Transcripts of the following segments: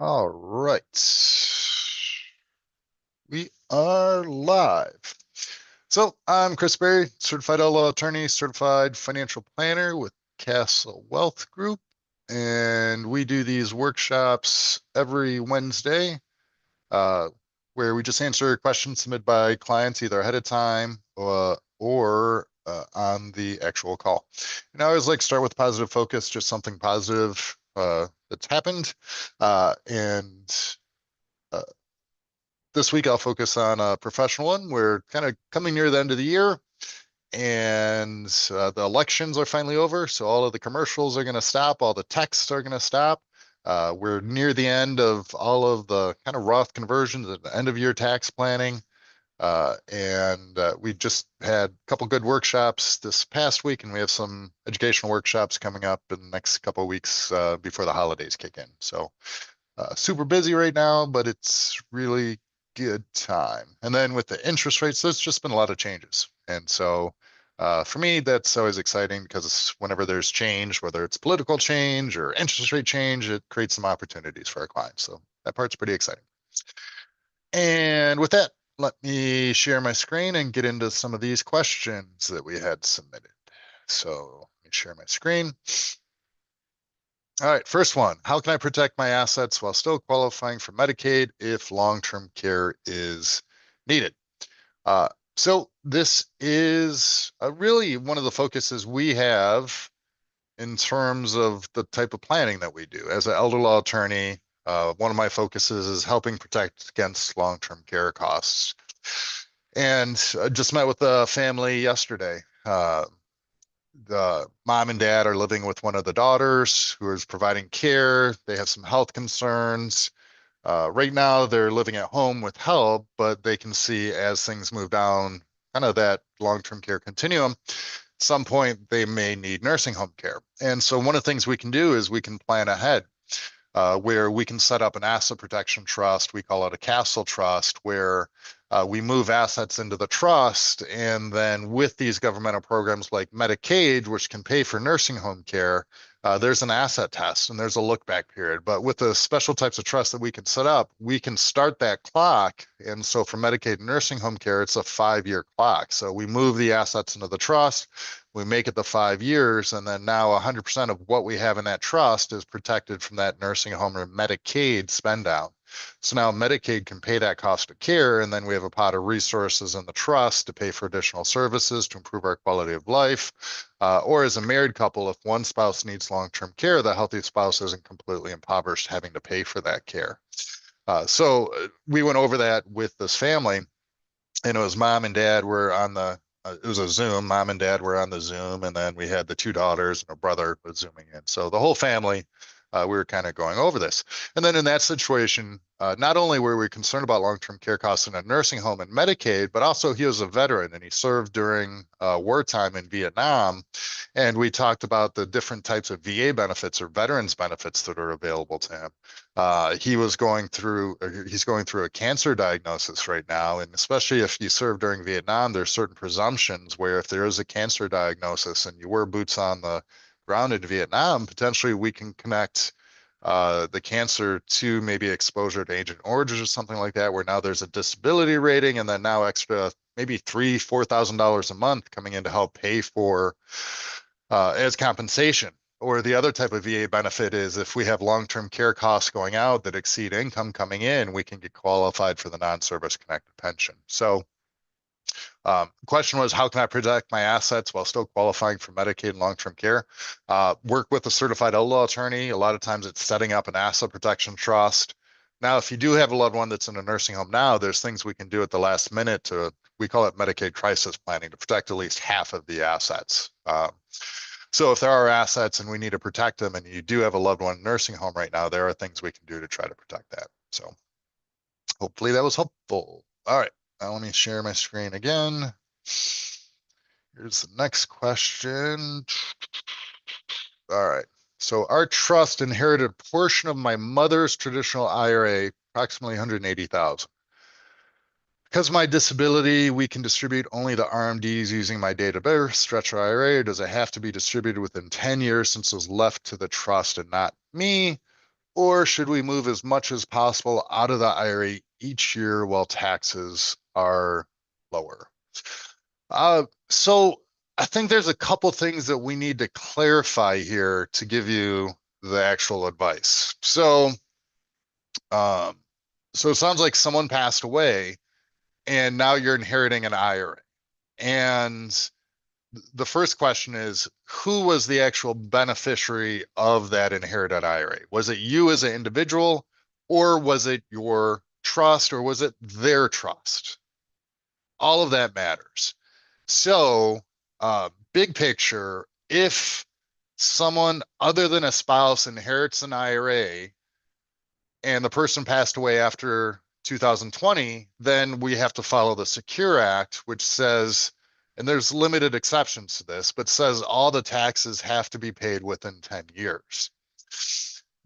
All right. We are live. So I'm Chris Berry, certified law attorney, certified financial planner with Castle Wealth Group. And we do these workshops every Wednesday, uh, where we just answer questions submitted by clients either ahead of time or on the actual call. And I always like to start with positive focus, just something positive that's happened. And uh, this week I'll focus on a professional one. We're kind of coming near the end of the year and the elections are finally over. So all of the commercials are going to stop. All the texts are going to stop. We're near the end of all of the kind of Roth conversions at the end of year tax planning. And we just had a couple good workshops this past week, and we have some educational workshops coming up in the next couple of weeks before the holidays kick in. So super busy right now, but it's really good time. And then with the interest rates, there's just been a lot of changes. And so for me, that's always exciting because whenever there's change, whether it's political change or interest rate change, it creates some opportunities for our clients. So that part's pretty exciting. And with that, let me share my screen and get into some of these questions that we had submitted. So let me share my screen. All right, first one. How can I protect my assets while still qualifying for Medicaid if long-term care is needed? Uh, so this is really one of the focuses we have in terms of the type of planning that we do. As an elder law attorney, one of my focuses is helping protect against long-term care costs. And I just met with a family yesterday. The mom and dad are living with one of the daughters who is providing care. They have some health concerns. Right now, they're living at home with help, but they can see as things move down kind of that long-term care continuum, at some point they may need nursing home care. And so one of the things we can do is we can plan ahead. Where we can set up an asset protection trust. We call it a castle trust, where we move assets into the trust. And then with these governmental programs like Medicaid, which can pay for nursing home care, there's an asset test and there's a look back period. But with the special types of trust that we can set up, we can start that clock. And so for Medicaid and nursing home care, it's a 5-year clock. So we move the assets into the trust, we make it the 5 years, and then now 100% of what we have in that trust is protected from that nursing home or Medicaid spend down. So now Medicaid can pay that cost of care, and then we have a pot of resources in the trust to pay for additional services to improve our quality of life. Or as a married couple, if one spouse needs long-term care, the healthy spouse isn't completely impoverished having to pay for that care. So we went over that with this family, and it was mom and dad were on the it was a Zoom. Mom and dad were on the Zoom, and then we had the two daughters and a brother was zooming in. So the whole family, we were kind of going over this. And then in that situation, not only were we concerned about long-term care costs in a nursing home and Medicaid, but also he was a veteran and he served during wartime in Vietnam. And we talked about the different types of VA benefits or veterans benefits that are available to him. He's going through a cancer diagnosis right now. And especially if you served during Vietnam, there's certain presumptions where if there is a cancer diagnosis and you were boots on the ground in Vietnam, potentially we can connect the cancer to maybe exposure to Agent Orange or something like that, where now there's a disability rating and then now extra maybe $3,000-4,000 a month coming in to help pay for as compensation. Or the other type of VA benefit is if we have long-term care costs going out that exceed income coming in, we can get qualified for the non-service connected pension. So question was, how can I protect my assets while still qualifying for Medicaid and long-term care? Work with a certified law attorney. A lot of times it's setting up an asset protection trust. Now, if you do have a loved one that's in a nursing home now, there's things we can do at the last minute we call it Medicaid crisis planning, to protect at least half of the assets. So if there are assets and we need to protect them and you do have a loved one in a nursing home right now, there are things we can do to try to protect that. So hopefully that was helpful. All right, now let me share my screen again. Here's the next question. All right. So our trust inherited a portion of my mother's traditional IRA, approximately 180,000. Because of my disability, we can distribute only the RMDs using my date of birth, stretch IRA, or does it have to be distributed within 10 years since it was left to the trust and not me? Or should we move as much as possible out of the IRA each year while taxes are lower? So I think there's a couple things that we need to clarify here to give you the actual advice. Um, so it sounds like someone passed away and now you're inheriting an IRA. And the first question is, who was the actual beneficiary of that inherited IRA? Was it you as an individual, or was it your trust, or was it their trust? All of that matters. So, big picture, if someone other than a spouse inherits an IRA and the person passed away after 2020, then we have to follow the Secure Act, which says, and there's limited exceptions to this, but says all the taxes have to be paid within 10 years.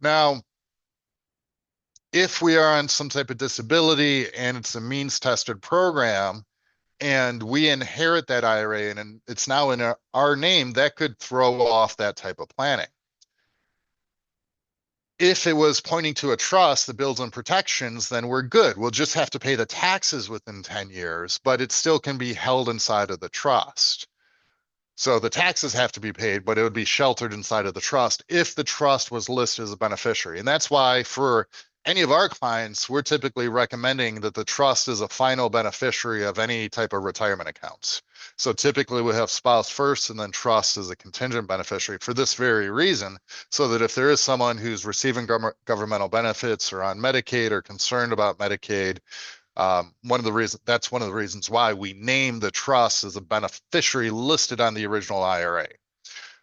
Now, if we are on some type of disability and it's a means tested program, and we inherit that IRA and it's now in our name, that could throw off that type of planning. If it was pointing to a trust that builds on protections, then we're good. We'll just have to pay the taxes within 10 years, but it still can be held inside of the trust. So the taxes have to be paid, but it would be sheltered inside of the trust if the trust was listed as a beneficiary. And that's why for any of our clients, we're typically recommending that the trust is a final beneficiary of any type of retirement accounts. So typically we have spouse first and then trust as a contingent beneficiary for this very reason, so that if there is someone who's receiving governmental benefits or on Medicaid or concerned about Medicaid, one of the reasons why we name the trust as a beneficiary listed on the original IRA.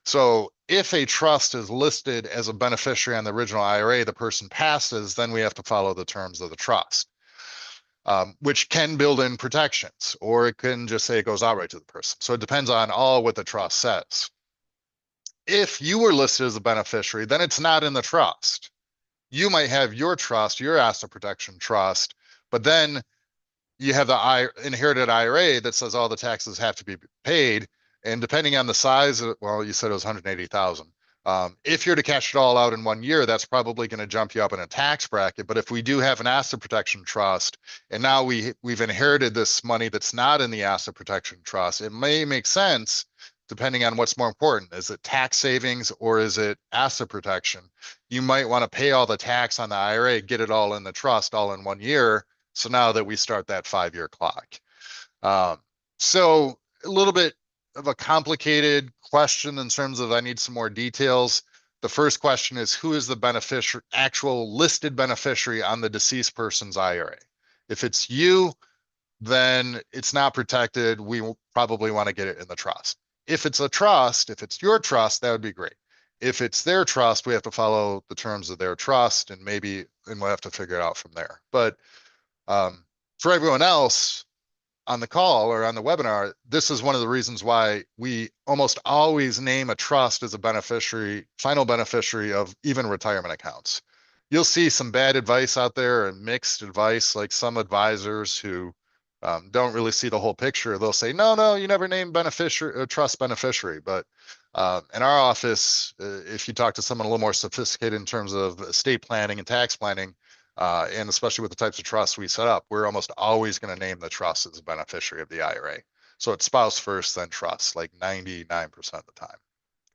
So if a trust is listed as a beneficiary on the original IRA, the person passes, then we have to follow the terms of the trust, which can build in protections, or it can just say it goes outright to the person. So it depends on all what the trust says. If you were listed as a beneficiary, then it's not in the trust. You might have your trust, your asset protection trust, but then you have the inherited IRA that says all the taxes have to be paid. And depending on the size, well, you said it was 180,000. If you're to cash it all out in 1 year, that's probably going to jump you up in a tax bracket. But if we do have an asset protection trust, and now we've inherited this money that's not in the asset protection trust, it may make sense, depending on what's more important. Is it tax savings or is it asset protection? You might want to pay all the tax on the IRA, get it all in the trust all in 1 year. So now that we start that 5-year clock. So a little bit of a complicated question in terms of I need some more details. The first question is, who is the beneficiary, actual listed beneficiary on the deceased person's IRA? If it's you, then it's not protected. We will probably want to get it in the trust. If it's a trust, if it's your trust, that would be great. If it's their trust, we have to follow the terms of their trust, and we'll have to figure it out from there. But for everyone else on the call or on the webinar, this is one of the reasons why we almost always name a trust as a beneficiary, final beneficiary of even retirement accounts. You'll see some bad advice out there and mixed advice, like some advisors who don't really see the whole picture. They'll say, no, you never name beneficiary, trust beneficiary. But in our office, if you talk to someone a little more sophisticated in terms of estate planning and tax planning, and especially with the types of trusts we set up, we're almost always going to name the trust as a beneficiary of the IRA. So it's spouse first, then trust, like 99% of the time.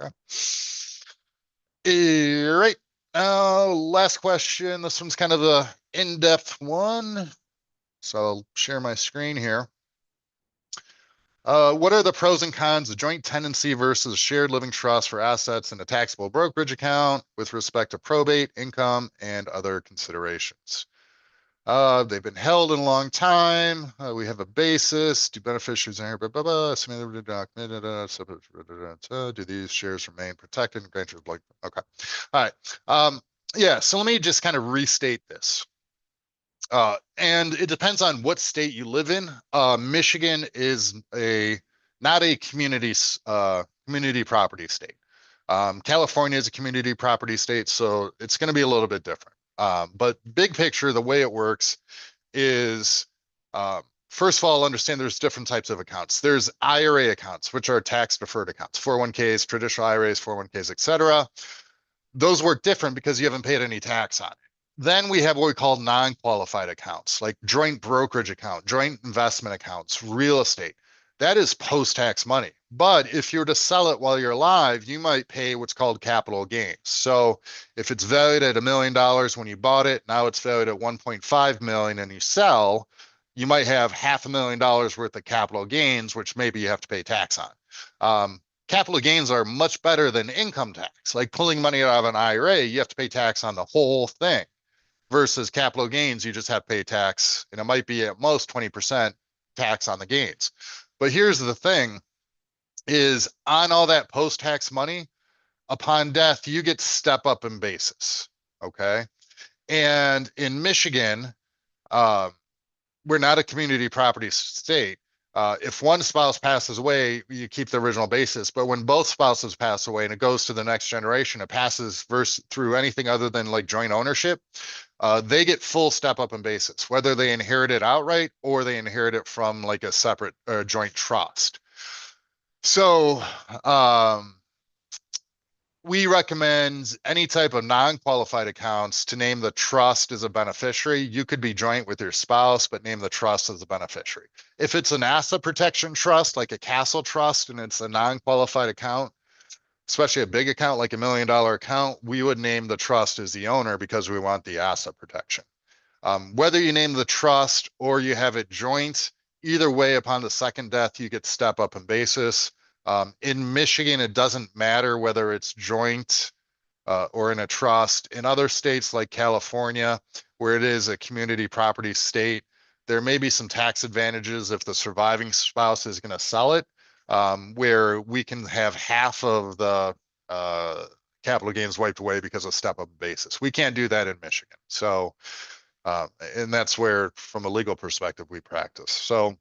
Okay. All right. Last question. This one's kind of the in-depth one. So I'll share my screen here. What are the pros and cons of joint tenancy versus shared living trust for assets in a taxable brokerage account with respect to probate, income, and other considerations? They've been held in a long time. We have a basis. Do beneficiaries in here? Blah, blah, blah. Do these shares remain protected? Okay. All right. Yeah. So let me just kind of restate this. And it depends on what state you live in. Michigan is not a community property state. California is a community property state, so it's going to be a little bit different. But big picture, the way it works is, first of all, understand there's different types of accounts. There's IRA accounts, which are tax deferred accounts, 401ks, traditional IRAs, 401ks, etc. those work different because you haven't paid any tax on it. Then we have what we call non-qualified accounts, like joint brokerage account, joint investment accounts, real estate. That is post-tax money. But if you were to sell it while you're alive, you might pay what's called capital gains. So if it's valued at $1 million when you bought it, now it's valued at 1.5 million and you sell, you might have $500,000 worth of capital gains, which maybe you have to pay tax on. Capital gains are much better than income tax. Like pulling money out of an IRA, you have to pay tax on the whole thing versus capital gains, you just have to pay tax, and it might be at most 20% tax on the gains. But here's the thing is on all that post-tax money, upon death, you get step up in basis, okay? And in Michigan, we're not a community property state. If one spouse passes away, you keep the original basis. But when both spouses pass away and it goes to the next generation, it passes through anything other than like joint ownership, they get full step up in basis, whether they inherit it outright or they inherit it from like a separate joint trust. So we recommend any type of non-qualified accounts to name the trust as a beneficiary. You could be joint with your spouse, but name the trust as a beneficiary. If it's an asset protection trust, like a castle trust, and it's a non-qualified account, especially a big account like $1 million account, we would name the trust as the owner because we want the asset protection. Whether you name the trust or you have it joint, either way, upon the second death, you get step up in basis. In Michigan, it doesn't matter whether it's joint or in a trust. In other states like California, where it is a community property state, there may be some tax advantages if the surviving spouse is going to sell it, where we can have half of the capital gains wiped away because of step up basis. We can't do that in Michigan. So, and that's where, from a legal perspective, we practice. So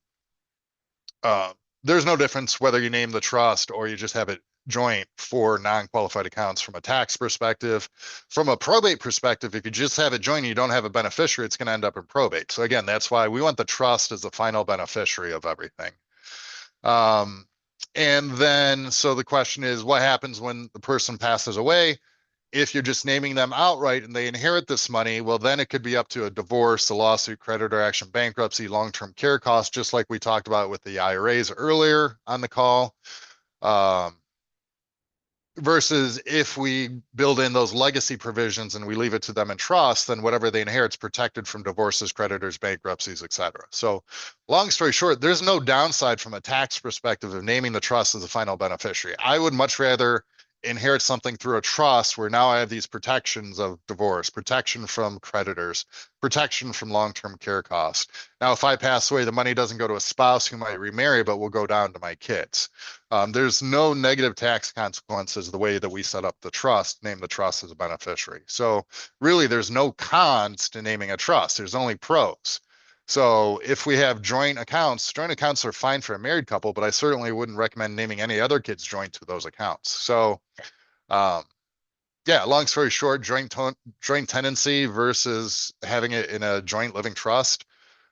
there's no difference whether you name the trust or you just have it joint for non-qualified accounts from a tax perspective. From a probate perspective, if you just have it joint and you don't have a beneficiary, it's going to end up in probate. So again, that's why we want the trust as the final beneficiary of everything. And then, so the question is, what happens when the person passes away? If you're just naming them outright and they inherit this money, well, then it could be up to a divorce, a lawsuit, creditor action, bankruptcy, long-term care costs, just like we talked about with the IRAs earlier on the call. Versus if we build in those legacy provisions and we leave it to them in trust, then whatever they inherit is protected from divorces, creditors, bankruptcies, etc. So long story short, there's no downside from a tax perspective of naming the trust as the final beneficiary. I would much rather inherit something through a trust where now I have these protections of divorce, protection from creditors, protection from long-term care costs. Now, if I pass away, the money doesn't go to a spouse who might remarry, but will go down to my kids. There's no negative tax consequences the way that we set up the trust, name the trust as a beneficiary. So really, there's no cons to naming a trust. There's only pros. So if we have joint accounts are fine for a married couple, but I certainly wouldn't recommend naming any other kids joint to those accounts. So yeah, long story short, joint tenancy versus having it in a joint living trust.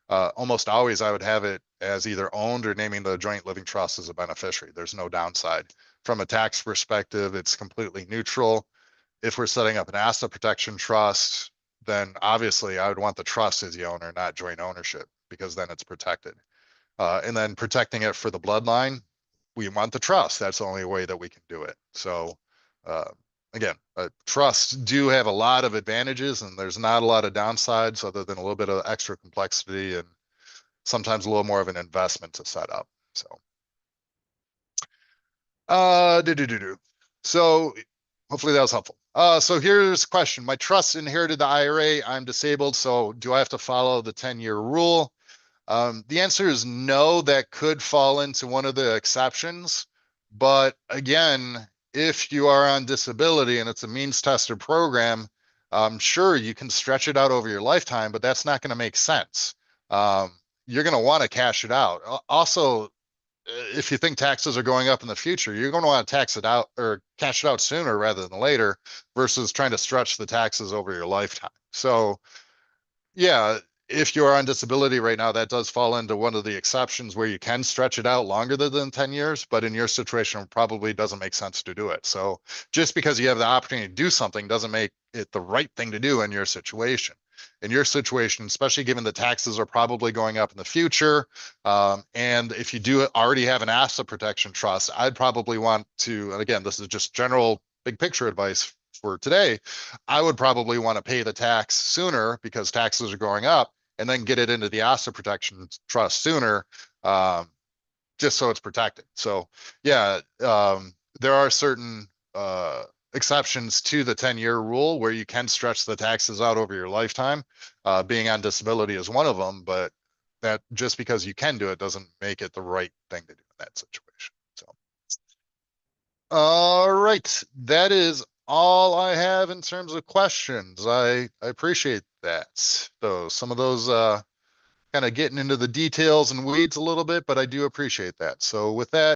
Almost always I would have it as either owned or naming the joint living trust as a beneficiary. There's no downside. From a tax perspective, it's completely neutral. If we're setting up an asset protection trust, then obviously I would want the trust as the owner, not joint ownership, because then it's protected. And then protecting it for the bloodline, we want the trust. That's the only way that we can do it. So again, trusts do have a lot of advantages and there's not a lot of downsides other than a little bit of extra complexity and sometimes a little more of an investment to set up. So so hopefully that was helpful. So here's a question. My trust inherited the IRA. I'm disabled. So do I have to follow the 10-year rule? The answer is no. That could fall into one of the exceptions. But again, if you are on disability and it's a means tested program, sure, you can stretch it out over your lifetime, but that's not going to make sense. You're going to want to cash it out. Also, if you think taxes are going up in the future, you're going to want to tax it out or cash it out sooner rather than later versus trying to stretch the taxes over your lifetime. So yeah, if you are on disability right now, that does fall into one of the exceptions where you can stretch it out longer than 10 years, but in your situation, it probably doesn't make sense to do it. So just because you have the opportunity to do something doesn't make it the right thing to do in your situation. In your situation, especially given the taxes are probably going up in the future, and if you do already have an asset protection trust, I'd probably want to, and again, this is just general big picture advice for today, I would probably want to pay the tax sooner because taxes are going up, and then get it into the asset protection trust sooner, just so it's protected. So yeah, there are certain exceptions to the 10-year rule where you can stretch the taxes out over your lifetime. Being on disability is one of them, but that just because you can do it doesn't make it the right thing to do in that situation. So, all right, that is all I have in terms of questions. I appreciate that. So some of those kind of getting into the details and weeds a little bit, but I do appreciate that. So with that,